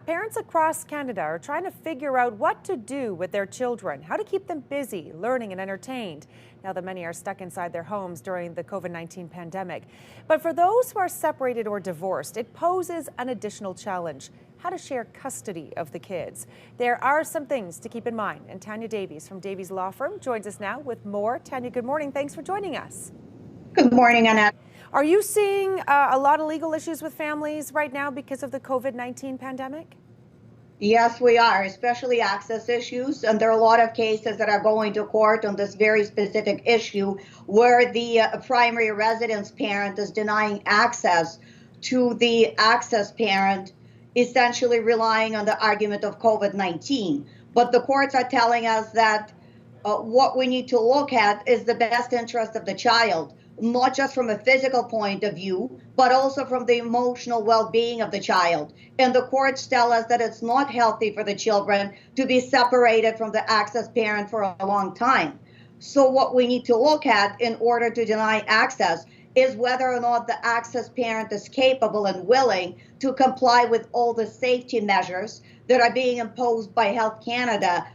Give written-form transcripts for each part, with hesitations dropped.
Parents across Canada are trying to figure out what to do with their children, how to keep them busy, learning and entertained, now that many are stuck inside their homes during the COVID-19 pandemic. But for those who are separated or divorced, it poses an additional challenge: how to share custody of the kids. There are some things to keep in mind, and Tanya Davies from Davies Law Firm joins us now with more. Tanya, good morning. Thanks for joining us. Good morning, Annette. Are you seeing a lot of legal issues with families right now because of the COVID-19 pandemic? Yes, we are, especially access issues. And there are a lot of cases that are going to court on this very specific issue where the primary residence parent is denying access to the access parent, essentially relying on the argument of COVID-19. But the courts are telling us that what we need to look at is the best interest of the child, not just from a physical point of view, but also from the emotional well-being of the child. And the courts tell us that it's not healthy for the children to be separated from the access parent for a long time. So what we need to look at in order to deny access is whether or not the access parent is capable and willing to comply with all the safety measures that are being imposed by Health Canada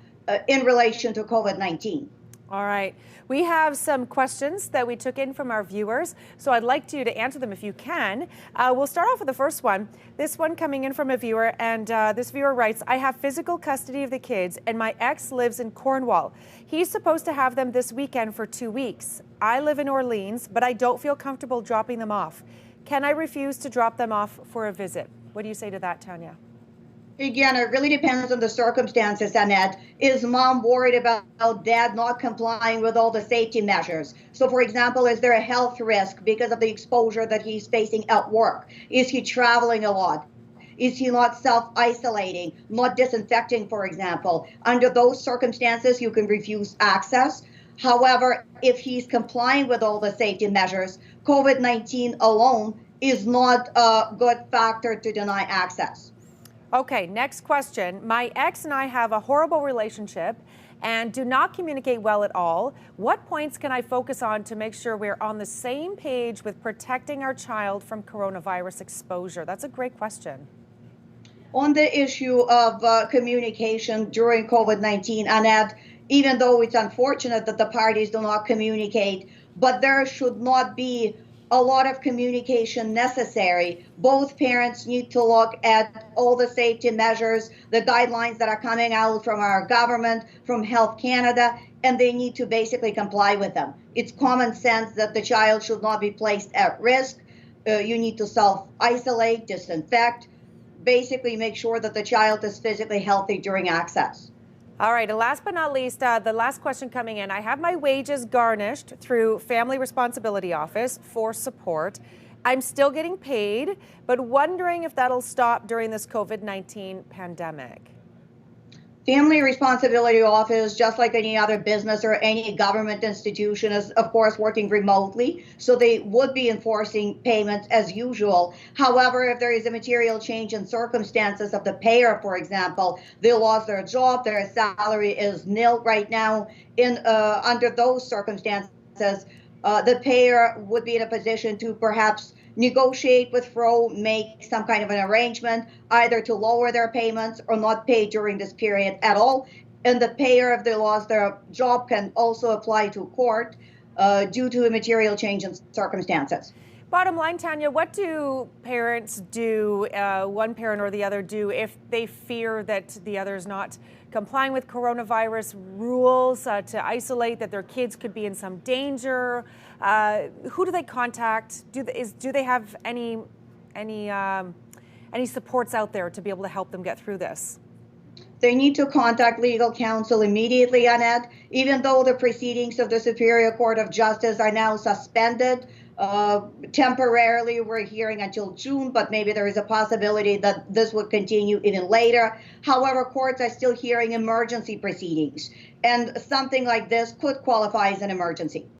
in relation to COVID-19. All right. We have some questions that we took in from our viewers, so I'd like you to answer them if you can. We'll start off with the first one. This one coming in from a viewer, and this viewer writes, I have physical custody of the kids, and my ex lives in Cornwall. He's supposed to have them this weekend for 2 weeks. I live in Orleans, but I don't feel comfortable dropping them off. Can I refuse to drop them off for a visit? What do you say to that, Tanya? Again, it really depends on the circumstances, Annette. Is mom worried about dad not complying with all the safety measures? So, for example, is there a health risk because of the exposure that he's facing at work? Is he traveling a lot? Is he not self-isolating, not disinfecting, for example? Under those circumstances, you can refuse access. However, if he's complying with all the safety measures, COVID-19 alone is not a good factor to deny access. Okay, next question. My ex and I have a horrible relationship and do not communicate well at all. What points can I focus on to make sure we're on the same page with protecting our child from coronavirus exposure? That's a great question. On the issue of communication during COVID-19, Annette, even though it's unfortunate that the parties do not communicate, but there should not be a lot of communication necessary. Both parents need to look at all the safety measures, the guidelines that are coming out from our government, from Health Canada, and they need to basically comply with them. It's common sense that the child should not be placed at risk. You need to self-isolate, disinfect, basically make sure that the child is physically healthy during access. All right, and last but not least, the last question coming in. I have my wages garnished through Family Responsibility Office for support. I'm still getting paid, but wondering if that'll stop during this COVID-19 pandemic. Family Responsibility Office, just like any other business or any government institution, is of course working remotely, so they would be enforcing payments as usual. However, if there is a material change in circumstances of the payer, for example, they lost their job, their salary is nil right now, under those circumstances, the payer would be in a position to perhaps negotiate with FRO, make some kind of an arrangement, either to lower their payments or not pay during this period at all. And the payer, if they lost their job, can also apply to court due to a material change in circumstances. Bottom line, Tanya, what do parents do, one parent or the other do, if they fear that the other is not complying with coronavirus rules, to isolate, that their kids could be in some danger? Who do they contact? Do they have any supports out there to be able to help them get through this? They need to contact legal counsel immediately, Annette. Even though the proceedings of the Superior Court of Justice are now suspended, temporarily, we're hearing until June, but maybe there is a possibility that this would continue even later. However, courts are still hearing emergency proceedings, and something like this could qualify as an emergency.